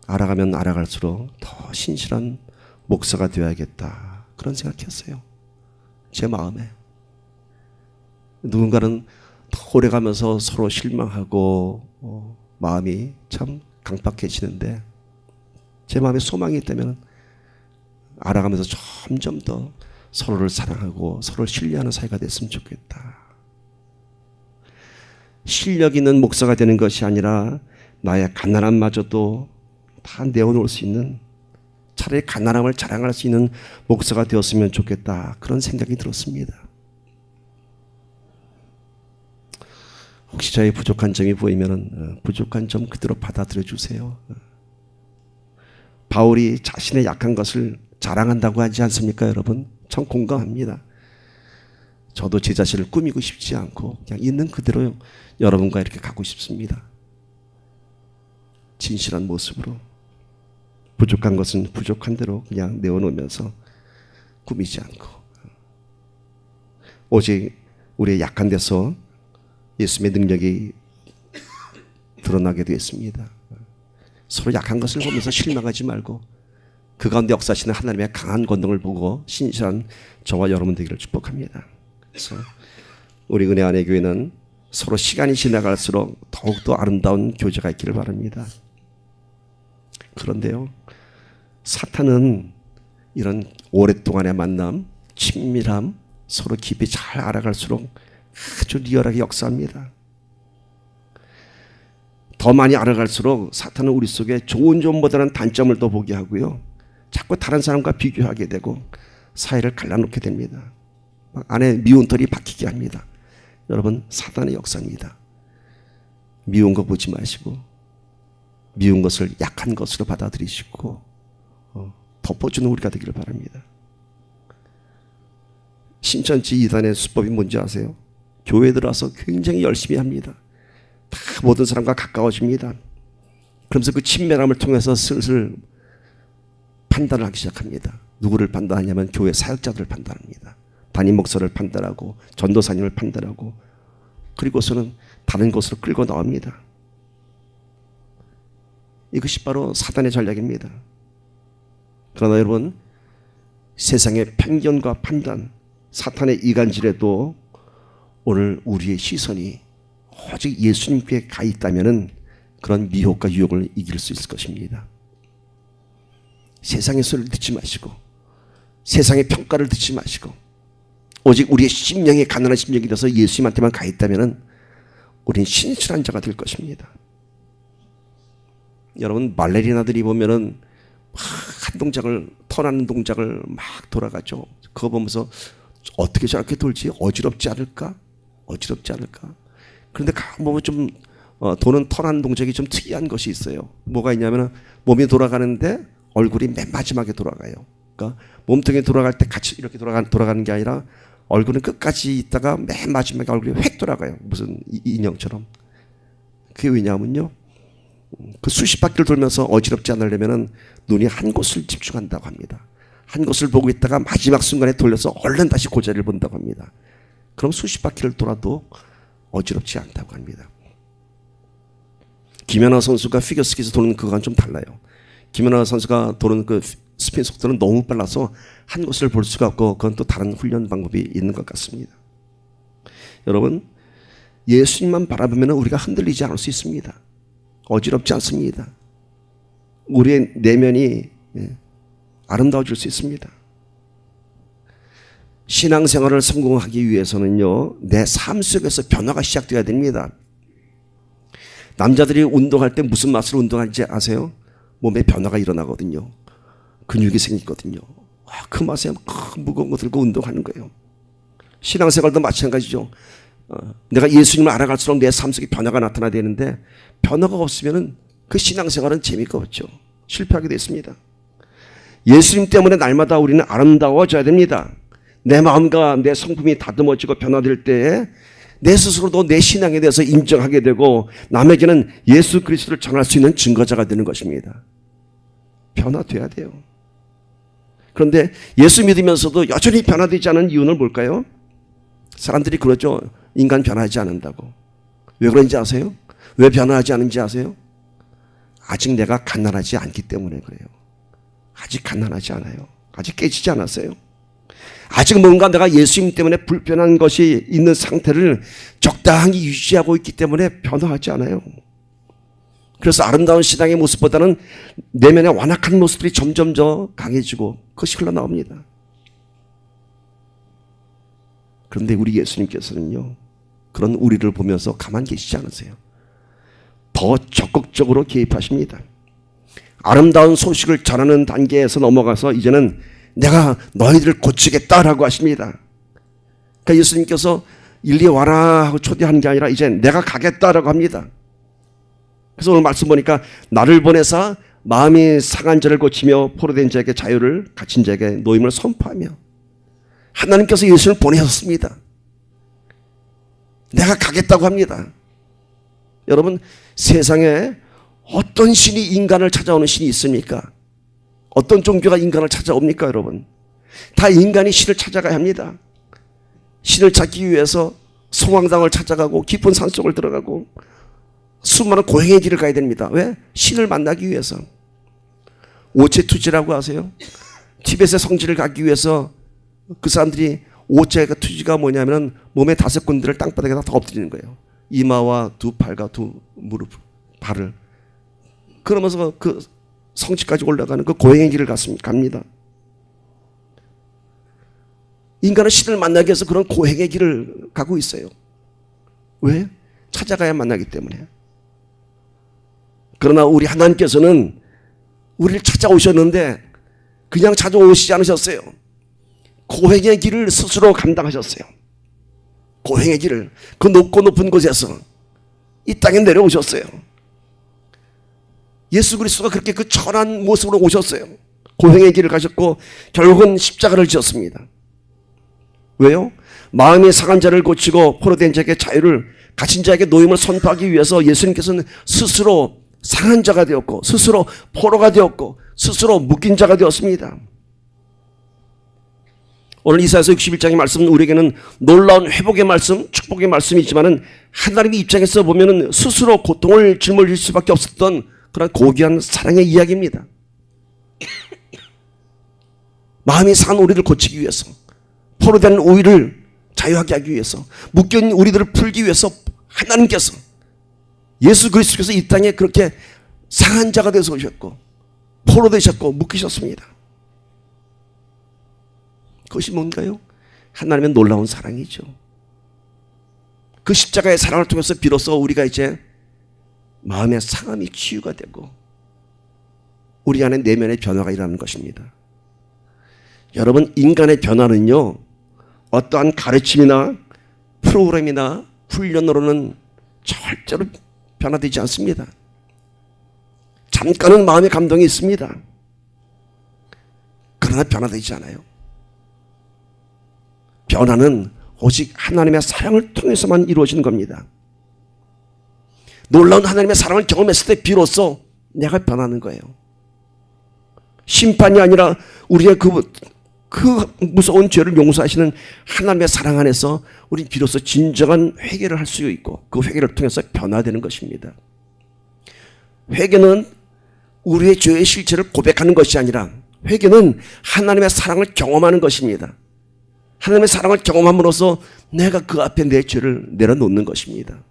알아가면 알아갈수록 더 신실한 목사가 되어야겠다, 그런 생각했어요. 제 마음에. 누군가는 더 오래가면서 서로 실망하고 마음이 참 강박해지는데, 제 마음에 소망이 있다면 알아가면서 점점 더 서로를 사랑하고 서로를 신뢰하는 사이가 됐으면 좋겠다. 실력 있는 목사가 되는 것이 아니라 나의 가난함마저도 다 내어놓을 수 있는, 차라리 가난함을 자랑할 수 있는 목사가 되었으면 좋겠다, 그런 생각이 들었습니다. 혹시 저의 부족한 점이 보이면 부족한 점 그대로 받아들여 주세요. 바울이 자신의 약한 것을 자랑한다고 하지 않습니까, 여러분? 참 공감합니다. 저도 제 자신을 꾸미고 싶지 않고 그냥 있는 그대로 여러분과 이렇게 가고 싶습니다. 진실한 모습으로. 부족한 것은 부족한 대로 그냥 내어놓으면서 꾸미지 않고, 오직 우리의 약한 데서 예수님의 능력이 드러나게 되었습니다. 서로 약한 것을 보면서 실망하지 말고 그 가운데 역사하시는 하나님의 강한 권능을 보고 신실한 저와 여러분 되기를 축복합니다. 그래서 우리 은혜 안의 교회는 서로 시간이 지나갈수록 더욱더 아름다운 교제가 있기를 바랍니다. 그런데요, 사탄은 이런 오랫동안의 만남, 친밀함, 서로 깊이 잘 알아갈수록 아주 리얼하게 역사합니다. 더 많이 알아갈수록 사탄은 우리 속에 좋은 점보다는 단점을 더 보게 하고요, 자꾸 다른 사람과 비교하게 되고 사이를 갈라놓게 됩니다. 안에 미운 털이 박히게 합니다. 여러분, 사탄의 역사입니다. 미운 거 보지 마시고 미운 것을 약한 것으로 받아들이시고 덮어주는 우리가 되기를 바랍니다. 신천지 이단의 수법이 뭔지 아세요? 교회 들어와서 굉장히 열심히 합니다. 다 모든 사람과 가까워집니다. 그러면서 그 친밀함을 통해서 슬슬 판단을 하기 시작합니다. 누구를 판단하냐면 교회 사역자들을 판단합니다. 담임 목사를 판단하고 전도사님을 판단하고, 그리고서는 다른 곳으로 끌고 나옵니다. 이것이 바로 사단의 전략입니다. 그러나 여러분, 세상의 편견과 판단, 사탄의 이간질에도 오늘 우리의 시선이 오직 예수님께 가 있다면 그런 미혹과 유혹을 이길 수 있을 것입니다. 세상의 소리를 듣지 마시고 세상의 평가를 듣지 마시고 오직 우리의 심령이 가난한 심령이 되어서 예수님한테만 가 있다면 우리는 신실한 자가 될 것입니다. 여러분, 말레리나들이 보면은 막 한 동작을, 턴하는 동작을 막 돌아가죠. 그거 보면서 어떻게 저렇게 돌지? 어지럽지 않을까? 어지럽지 않을까? 그런데 가만 보면 좀 도는 턴하는 동작이 좀 특이한 것이 있어요. 뭐가 있냐면 몸이 돌아가는데 얼굴이 맨 마지막에 돌아가요. 그러니까 몸통이 돌아갈 때 같이 이렇게 돌아가는 게 아니라 얼굴은 끝까지 있다가 맨 마지막에 얼굴이 획 돌아가요. 무슨 인형처럼. 그게 왜냐하면요, 그 수십 바퀴를 돌면서 어지럽지 않으려면 눈이 한 곳을 집중한다고 합니다. 한 곳을 보고 있다가 마지막 순간에 돌려서 얼른 다시 그 자리를 본다고 합니다. 그럼 수십 바퀴를 돌아도 어지럽지 않다고 합니다. 김연아 선수가 피겨스키에서 도는 그거와는 좀 달라요. 김연아 선수가 도는 그 스핀 속도는 너무 빨라서 한 곳을 볼 수가 없고, 그건 또 다른 훈련 방법이 있는 것 같습니다. 여러분, 예수님만 바라보면 우리가 흔들리지 않을 수 있습니다. 어지럽지 않습니다. 우리의 내면이 아름다워질 수 있습니다. 신앙생활을 성공하기 위해서는요, 내 삶 속에서 변화가 시작돼야 됩니다. 남자들이 운동할 때 무슨 맛으로 운동하는지 아세요? 몸에 변화가 일어나거든요. 근육이 생기거든요. 그 맛에 무거운 거 들고 운동하는 거예요. 신앙생활도 마찬가지죠. 내가 예수님을 알아갈수록 내 삶 속에 변화가 나타나야 되는데, 변화가 없으면 그 신앙생활은 재미가 없죠. 실패하게 됐습니다. 예수님 때문에 날마다 우리는 아름다워져야 됩니다. 내 마음과 내 성품이 다듬어지고 변화될 때에 내 스스로도 내 신앙에 대해서 인정하게 되고, 남에게는 예수 그리스도를 전할 수 있는 증거자가 되는 것입니다. 변화돼야 돼요. 그런데 예수 믿으면서도 여전히 변화되지 않은 이유는 뭘까요? 사람들이 그러죠. 인간 변화하지 않는다고. 왜 그런지 아세요? 왜 변화하지 않은지 아세요? 아직 내가 가난하지 않기 때문에 그래요. 아직 가난하지 않아요. 아직 깨지지 않았어요. 아직 뭔가 내가 예수님 때문에 불편한 것이 있는 상태를 적당히 유지하고 있기 때문에 변화하지 않아요. 그래서 아름다운 신앙의 모습보다는 내면의 완악한 모습들이 점점 더 강해지고 그것이 흘러나옵니다. 그런데 우리 예수님께서는요, 그런 우리를 보면서 가만히 계시지 않으세요. 더 적극적으로 개입하십니다. 아름다운 소식을 전하는 단계에서 넘어가서 이제는 내가 너희들을 고치겠다라고 하십니다. 그러니까 예수님께서 일리 와라 하고 초대하는 게 아니라 이제 내가 가겠다라고 합니다. 그래서 오늘 말씀 보니까 나를 보내사 마음이 상한 자를 고치며 포로된 자에게 자유를, 갇힌 자에게 노임을 선포하며, 하나님께서 예수를 보내셨습니다. 내가 가겠다고 합니다. 여러분, 세상에 어떤 신이 인간을 찾아오는 신이 있습니까? 어떤 종교가 인간을 찾아옵니까, 여러분? 다 인간이 신을 찾아가야 합니다. 신을 찾기 위해서 성황당을 찾아가고 깊은 산속을 들어가고 수많은 고행의 길을 가야 됩니다. 왜? 신을 만나기 위해서. 오체투지라고 아세요? 티벳의 성지를 가기 위해서 그 사람들이 오체가 투지가 뭐냐면 몸의 5군데를 땅바닥에다 다 엎드리는 거예요. 이마와 두 팔과 두 무릎, 발을. 그러면서 그 성지까지 올라가는 그 고행의 길을 갑니다. 인간은 신을 만나기 위해서 그런 고행의 길을 가고 있어요. 왜? 찾아가야 만나기 때문에. 그러나 우리 하나님께서는 우리를 찾아오셨는데 그냥 찾아오시지 않으셨어요. 고행의 길을 스스로 감당하셨어요. 고행의 길을 그 높고 높은 곳에서 이 땅에 내려오셨어요. 예수 그리스도가 그렇게 그 천한 모습으로 오셨어요. 고행의 길을 가셨고 결국은 십자가를 지었습니다. 왜요? 마음이 상한 자를 고치고 포로된 자에게 자유를, 갇힌 자에게 노임을 선포하기 위해서 예수님께서는 스스로 상한 자가 되었고 스스로 포로가 되었고 스스로 묶인 자가 되었습니다. 오늘 이사야서 61장의 말씀은 우리에게는 놀라운 회복의 말씀, 축복의 말씀이지만은 하나님의 입장에서 보면은 스스로 고통을 짊어질 수밖에 없었던 그런 고귀한 사랑의 이야기입니다. 마음이 상한 우리를 고치기 위해서, 포로된 우리를 자유하게 하기 위해서, 묶여있는 우리들을 풀기 위해서 하나님께서, 예수 그리스도께서 이 땅에 그렇게 상한 자가 되어서 오셨고 포로되셨고 묶이셨습니다. 그것이 뭔가요? 하나님의 놀라운 사랑이죠. 그 십자가의 사랑을 통해서 비로소 우리가 이제 마음의 상함이 치유가 되고 우리 안에 내면의 변화가 일어나는 것입니다. 여러분, 인간의 변화는요, 어떠한 가르침이나 프로그램이나 훈련으로는 절대로 변화되지 않습니다. 잠깐은 마음의 감동이 있습니다. 그러나 변화되지 않아요. 변화는 오직 하나님의 사랑을 통해서만 이루어지는 겁니다. 놀라운 하나님의 사랑을 경험했을 때 비로소 내가 변하는 거예요. 심판이 아니라 우리의 그 무서운 죄를 용서하시는 하나님의 사랑 안에서 우리는 비로소 진정한 회개를 할 수 있고 그 회개를 통해서 변화되는 것입니다. 회개는 우리의 죄의 실체를 고백하는 것이 아니라 회개는 하나님의 사랑을 경험하는 것입니다. 하나님의 사랑을 경험함으로써 내가 그 앞에 내 죄를 내려놓는 것입니다.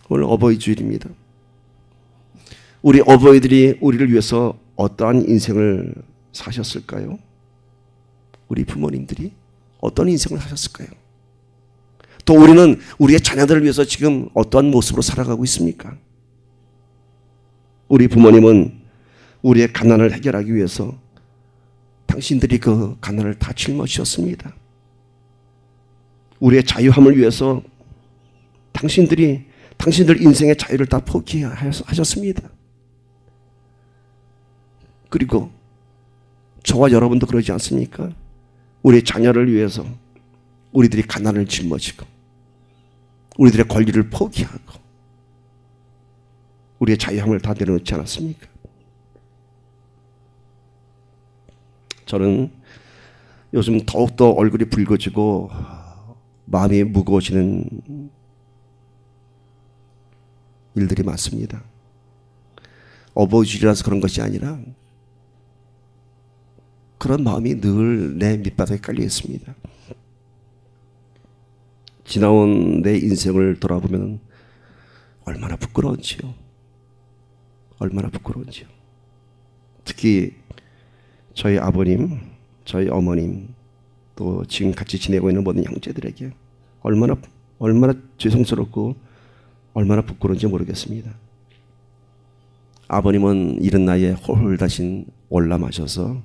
오늘 어버이 주일입니다. 우리 어버이들이 우리를 위해서 어떠한 인생을 사셨을까요? 우리 부모님들이 어떤 인생을 사셨을까요? 또 우리는 우리의 자녀들을 위해서 지금 어떠한 모습으로 살아가고 있습니까? 우리 부모님은 우리의 가난을 해결하기 위해서 당신들이 그 가난을 다 짊어지셨습니다. 우리의 자유함을 위해서 당신들 인생의 자유를 다 포기하셨습니다. 그리고 저와 여러분도 그러지 않습니까? 우리의 자녀를 위해서 우리들이 가난을 짊어지고 우리들의 권리를 포기하고 우리의 자유함을 다 내려놓지 않았습니까? 저는 요즘 더욱더 얼굴이 붉어지고 마음이 무거워지는 일들이 많습니다. 어버이주일이라서 그런 것이 아니라 그런 마음이 늘 내 밑바닥에 깔려 있습니다. 지나온 내 인생을 돌아보면 얼마나 부끄러운지요. 얼마나 부끄러운지요. 특히 저희 아버님, 저희 어머님, 또 지금 같이 지내고 있는 모든 형제들에게 얼마나 죄송스럽고 얼마나 부끄러운지 모르겠습니다. 아버님은 이른 나이에 홀홀다신 올라마셔서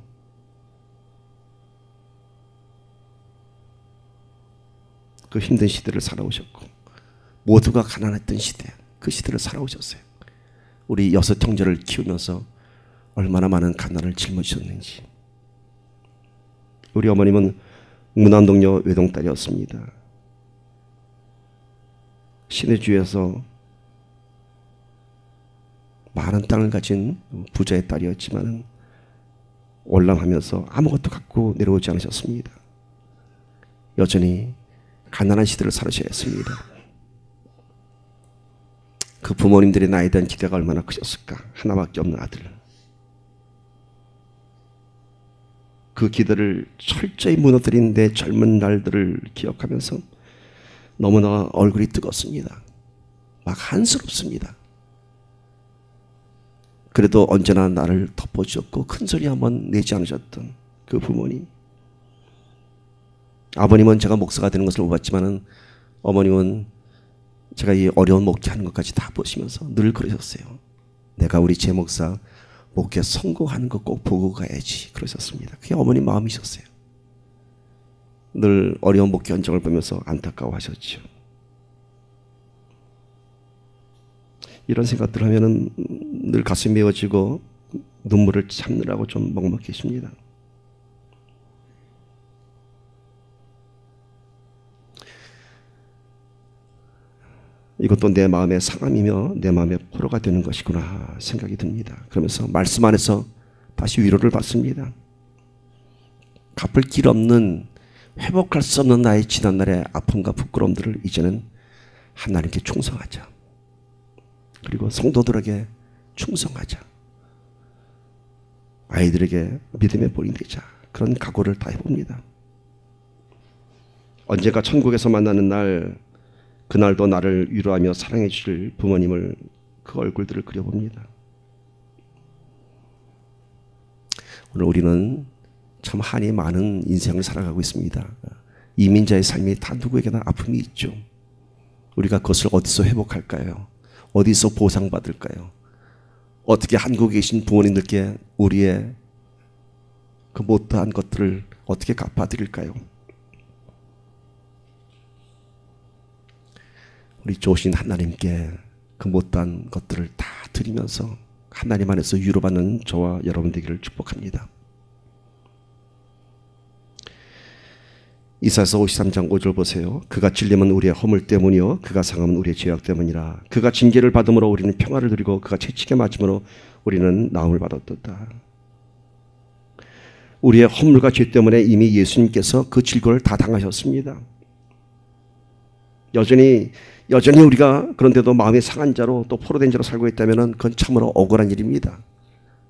그 힘든 시대를 살아오셨고 모두가 가난했던 시대, 그 시대를 살아오셨어요. 우리 6 형제를 키우면서 얼마나 많은 가난을 짊어지셨는지. 우리 어머님은 문안동녀 외동딸이었습니다. 신의주에서 많은 땅을 가진 부자의 딸이었지만 월남하면서 아무것도 갖고 내려오지 않으셨습니다. 여전히 가난한 시대를 살으셔야 했습니다. 그 부모님들의 나에 대한 기대가 얼마나 크셨을까. 하나밖에 없는 아들. 그 기대를 철저히 무너뜨린 내 젊은 날들을 기억하면서 너무나 얼굴이 뜨겁습니다. 막 한스럽습니다. 그래도 언제나 나를 덮어주셨고 큰소리 한번 내지 않으셨던 그 부모님. 아버님은 제가 목사가 되는 것을 못 봤지만 어머님은 제가 이 어려운 목회하는 것까지 다 보시면서 늘 그러셨어요. 내가 우리 제 목사 목회 성공하는 거 꼭 보고 가야지 그러셨습니다. 그게 어머님 마음이셨어요. 늘 어려운 목회 현장을 보면서 안타까워하셨죠. 이런 생각들 하면은 늘 가슴이 메워지고 눈물을 참느라고 좀 먹먹해집니다. 이것도 내 마음의 상함이며 내 마음의 포로가 되는 것이구나 생각이 듭니다. 그러면서 말씀 안에서 다시 위로를 받습니다. 갚을 길 없는, 회복할 수 없는 나의 지난날의 아픔과 부끄러움들을 이제는 하나님께 충성하자. 그리고 성도들에게 충성하자. 아이들에게 믿음의 본이 되자. 그런 각오를 다 해봅니다. 언젠가 천국에서 만나는 날, 그날도 나를 위로하며 사랑해 주실 부모님을, 그 얼굴들을 그려봅니다. 오늘 우리는 참 한이 많은 인생을 살아가고 있습니다. 이민자의 삶이 다 누구에게나 아픔이 있죠. 우리가 그것을 어디서 회복할까요? 어디서 보상받을까요? 어떻게 한국에 계신 부모님들께 우리의 그 못다한 것들을 어떻게 갚아드릴까요? 우리 좋으신 하나님께 그 못한 것들을 다 드리면서 하나님 안에서 위로받는 저와 여러분 되기를 축복합니다. 이사야서 53장 5절 보세요. 그가 찔림은 우리의 허물 때문이요 그가 상함은 우리의 죄악 때문이라. 그가 징계를 받음으로 우리는 평화를 누리고 그가 채찍에 맞음으로 우리는 나음을 받았도다. 우리의 허물과 죄 때문에 이미 예수님께서 그 질고를 다 당하셨습니다. 여전히 우리가 그런데도 마음이 상한 자로 또 포로된 자로 살고 있다면 그건 참으로 억울한 일입니다.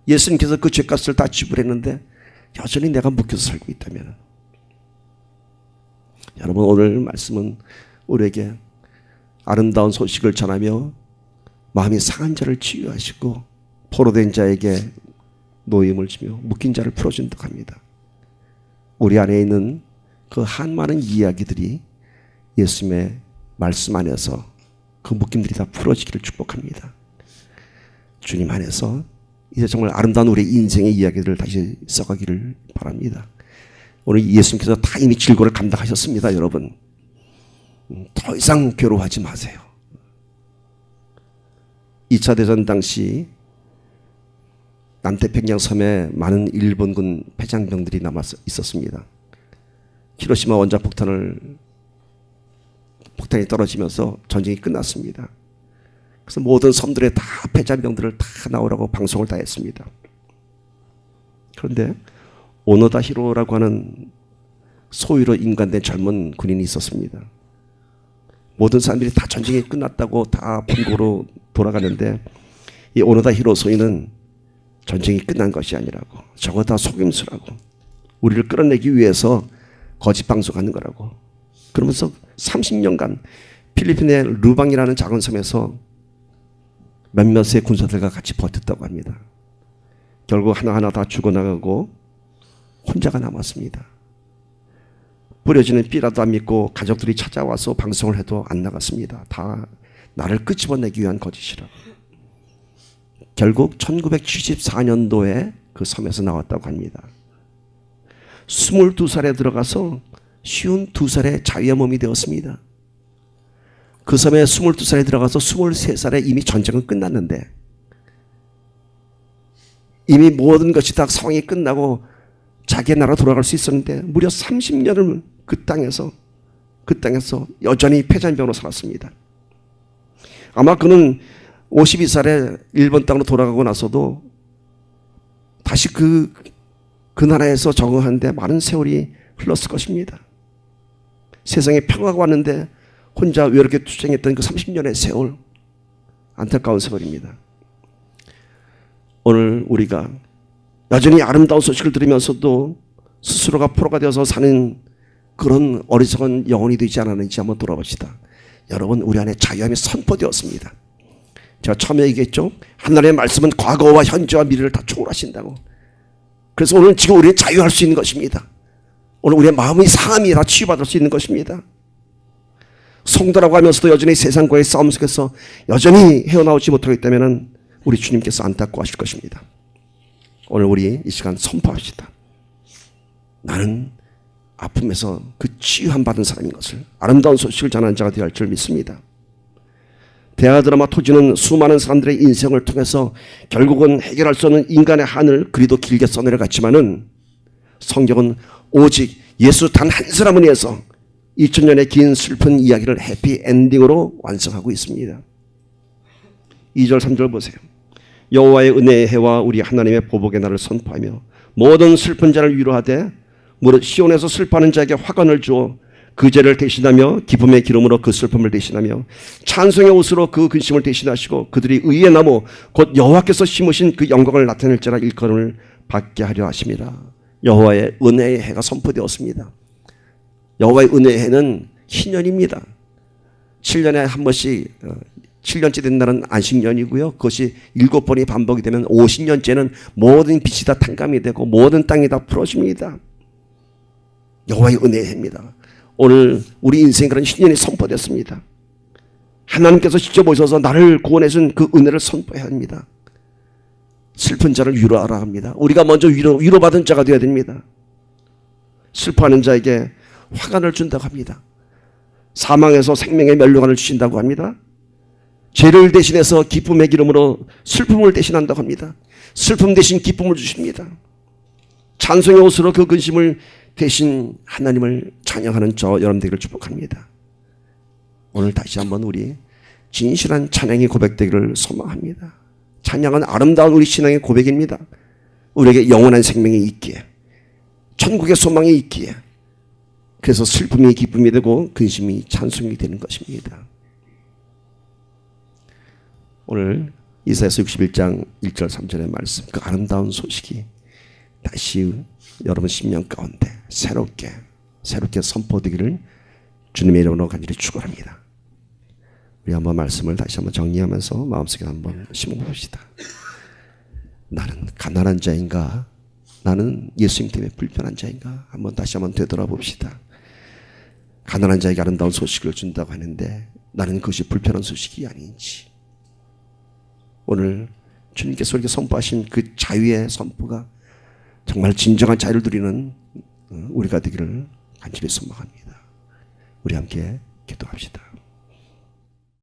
예수님께서 그 죄값을 다 지불했는데 여전히 내가 묶여서 살고 있다면, 여러분 오늘 말씀은 우리에게 아름다운 소식을 전하며 마음이 상한 자를 치유하시고 포로된 자에게 노임을 주며 묶인 자를 풀어준다고 합니다. 우리 안에 있는 그 한 많은 이야기들이 예수님의 말씀 안에서 그 묶임들이 다 풀어지기를 축복합니다. 주님 안에서 이제 정말 아름다운 우리 인생의 이야기들을 다시 써가기를 바랍니다. 오늘 예수님께서 다 이미 질고를 감당하셨습니다. 여러분 더 이상 괴로워하지 마세요. 2차 대전 당시 남태평양 섬에 많은 일본군 패장병들이 남아 있었습니다. 히로시마 원자폭탄이 떨어지면서 전쟁이 끝났습니다. 그래서 모든 섬들에 다 패장병들을 다 나오라고 방송을 다 했습니다. 그런데 오노다 히로라고 하는 소위로 인간된 젊은 군인이 있었습니다. 모든 사람들이 다 전쟁이 끝났다고 다 본고로 돌아가는데 이 오노다 히로 소위는 전쟁이 끝난 것이 아니라고, 저거 다 속임수라고, 우리를 끌어내기 위해서 거짓 방송하는 거라고 그러면서 30년간 필리핀의 루방이라는 작은 섬에서 몇몇의 군사들과 같이 버텼다고 합니다. 결국 하나하나 다 죽어나가고 혼자가 남았습니다. 뿌려지는 삐라도 안 믿고 가족들이 찾아와서 방송을 해도 안 나갔습니다. 다 나를 끄집어내기 위한 거짓이라고. 결국 1974년도에 그 섬에서 나왔다고 합니다. 22살에 들어가서 52살에 자유의 몸이 되었습니다. 그 섬에 22살에 들어가서 23살에 이미 전쟁은 끝났는데 이미 모든 것이 다 상황이 끝나고 자기의 나라 돌아갈 수 있었는데 무려 30년을 그 땅에서 여전히 패잔병으로 살았습니다. 아마 그는 52살에 일본 땅으로 돌아가고 나서도 다시 그 나라에서 적응하는데 많은 세월이 흘렀을 것입니다. 세상에 평화가 왔는데 혼자 외롭게 투쟁했던 그 30년의 세월, 안타까운 세월입니다. 오늘 우리가 여전히 아름다운 소식을 들으면서도 스스로가 포로가 되어서 사는 그런 어리석은 영혼이 되지 않았는지 한번 돌아봅시다. 여러분 우리 안에 자유함이 선포되었습니다. 제가 처음에 얘기했죠. 하나님의 말씀은 과거와 현재와 미래를 다 초월하신다고. 그래서 오늘 지금 우리는 자유할 수 있는 것입니다. 오늘 우리의 마음의 상함이 다 치유받을 수 있는 것입니다. 성도라고 하면서도 여전히 세상과의 싸움 속에서 여전히 헤어나오지 못하고 있다면 우리 주님께서 안타까워하실 것입니다. 오늘 우리 이 시간 선포합시다. 나는 아픔에서 그 치유함 받은 사람인 것을, 아름다운 소식을 전하는 자가 되어야 할 줄 믿습니다. 대하 드라마 토지는 수많은 사람들의 인생을 통해서 결국은 해결할 수 없는 인간의 한을 그리도 길게 써내려갔지만은 성경은 오직 예수 단 한 사람을 위해서 2000년의 긴 슬픈 이야기를 해피엔딩으로 완성하고 있습니다. 2절 3절 보세요. 여호와의 은혜의 해와 우리 하나님의 보복의 날을 선포하며 모든 슬픈 자를 위로하되 무릇 시온에서 슬퍼하는 자에게 화관을 주어 그 죄를 대신하며 기쁨의 기름으로 그 슬픔을 대신하며 찬송의 옷으로 그 근심을 대신하시고 그들이 의의 나무 곧 여호와께서 심으신 그 영광을 나타낼 자라 일컬음을 받게 하려 하심이라. 여호와의 은혜의 해가 선포되었습니다. 여호와의 은혜의 해는 희년입니다. 7년에 한 번씩 7년째 된 날은 안식년이고요. 그것이 7번이 반복이 되면 50년째는 모든 빛이 다 탕감이 되고 모든 땅이 다 풀어집니다. 여호와의 은혜의 해입니다. 오늘 우리 인생에 그런 희년이 선포됐습니다. 하나님께서 직접 오셔서 나를 구원해준 그 은혜를 선포해야 합니다. 슬픈 자를 위로하라 합니다. 우리가 먼저 위로받은 자가 되어야 됩니다. 슬퍼하는 자에게 화관을 준다고 합니다. 사망에서 생명의 멸류관을 주신다고 합니다. 죄를 대신해서 기쁨의 기름으로 슬픔을 대신한다고 합니다. 슬픔 대신 기쁨을 주십니다. 찬송의 옷으로 그 근심을 대신 하나님을 찬양하는 저 여러분 되기를 축복합니다. 오늘 다시 한번 우리 진실한 찬양이 고백되기를 소망합니다. 찬양은 아름다운 우리 신앙의 고백입니다. 우리에게 영원한 생명이 있기에, 천국의 소망이 있기에, 그래서 슬픔이 기쁨이 되고 근심이 찬송이 되는 것입니다. 오늘 이사야서 61장 1절 3절의 말씀, 그 아름다운 소식이 다시 여러분 심령 가운데 새롭게 선포되기를 주님의 이름으로 간절히 축원합니다. 우리 한번 말씀을 다시 한번 정리하면서 마음속에 한번 심어봅시다. 나는 가난한 자인가? 나는 예수님 때문에 불편한 자인가? 다시 한번 되돌아봅시다. 가난한 자에게 아름다운 소식을 준다고 하는데 나는 그것이 불편한 소식이 아닌지, 오늘 주님께서 이렇게 선포하신 그 자유의 선포가 정말 진정한 자유를 누리는 우리가 되기를 간절히 소망합니다. 우리 함께 기도합시다.